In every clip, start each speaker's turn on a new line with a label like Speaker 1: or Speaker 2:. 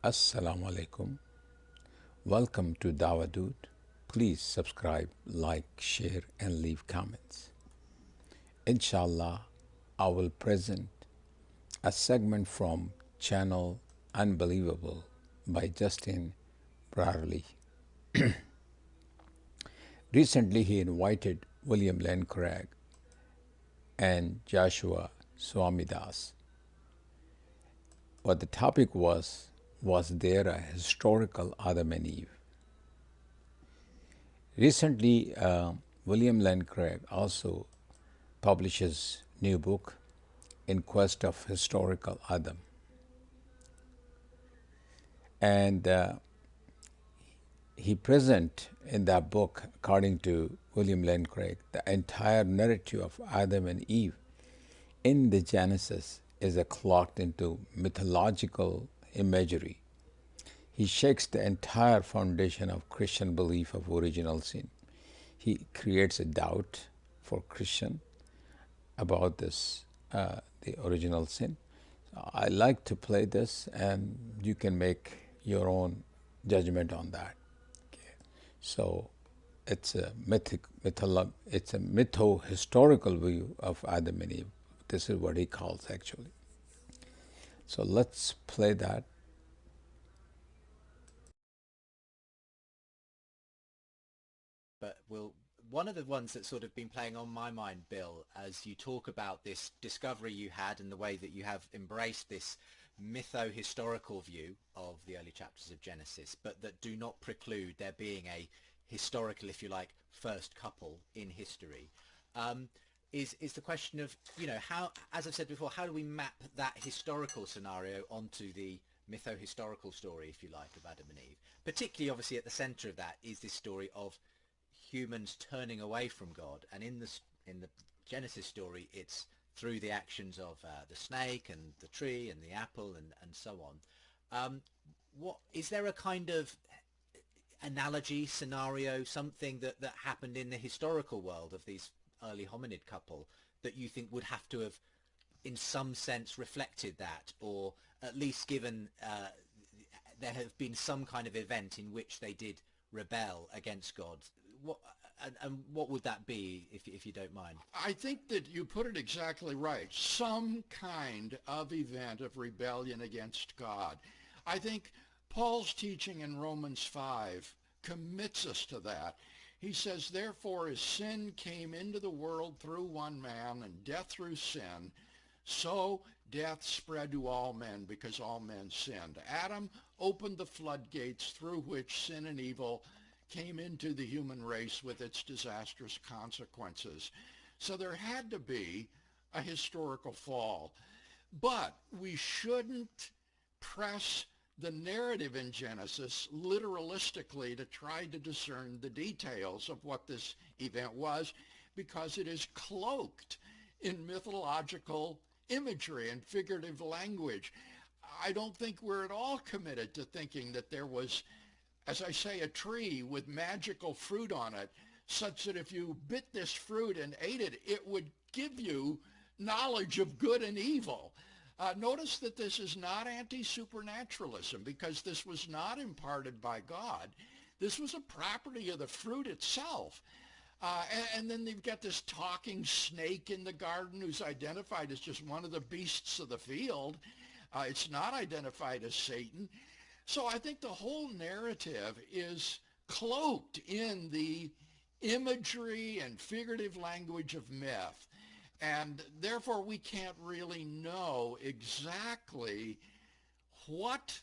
Speaker 1: Assalamu alaikum. Welcome to Dawahdude. Please subscribe, like, share, and leave comments. Inshallah, I will present a segment from channel Unbelievable by Justin Brierley. Recently, he invited William Lane Craig and Joshua Swamidas. What the topic was there a historical Adam and Eve? Recently, William Lane Craig also publishes new book, In Quest of Historical Adam. And he present in that book, according to William Lane Craig, the entire narrative of Adam and Eve in the Genesis is cloaked into mythological imagery. He shakes the entire foundation of Christian belief of original sin. He creates a doubt for Christian about this, the original sin. I like to play this, and you can make your own judgment on that. Okay. So it's a it's a mytho-historical view of Adam and Eve. This is what he calls actually. So let's play that.
Speaker 2: But one of the ones that's sort of been playing on my mind, Bill, as you talk about this discovery you had and the way that you have embraced this mytho-historical view of the early chapters of Genesis, but that do not preclude there being a historical, if you like, first couple in history, is the question of, how, as I've said before, how do we map that historical scenario onto the mytho-historical story, if you like, of Adam and Eve? Particularly, obviously, at the centre of that is this story of humans turning away from God, and in the Genesis story, it's through the actions of the snake and the tree and the apple and so on. What is there a kind of analogy scenario, something that happened in the historical world of these early hominid couple that you think would have to have, in some sense, reflected that, or at least given there have been some kind of event in which they did rebel against God? What and what would that be, if you don't mind?
Speaker 3: I think that you put it exactly right. Some kind of event of rebellion against God. I think Paul's teaching in Romans 5 commits us to that. He says, therefore, as sin came into the world through one man and death through sin, so death spread to all men because all men sinned. Adam opened the floodgates through which sin and evil came into the human race with its disastrous consequences. So there had to be a historical fall. But we shouldn't press the narrative in Genesis literalistically to try to discern the details of what this event was, because it is cloaked in mythological imagery and figurative language. I don't think we're at all committed to thinking that there was, as I say, a tree with magical fruit on it, such that if you bit this fruit and ate it, it would give you knowledge of good and evil. Notice that this is not anti-supernaturalism, because this was not imparted by God. This was a property of the fruit itself. And then they've got this talking snake in the garden who's identified as just one of the beasts of the field. It's not identified as Satan. So I think the whole narrative is cloaked in the imagery and figurative language of myth. And therefore we can't really know exactly what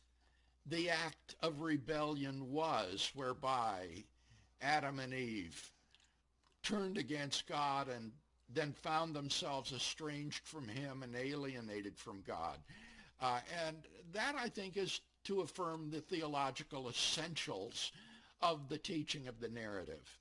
Speaker 3: the act of rebellion was whereby Adam and Eve turned against God and then found themselves estranged from him and alienated from God. And that, I think, is to affirm the theological essentials of the teaching of the narrative.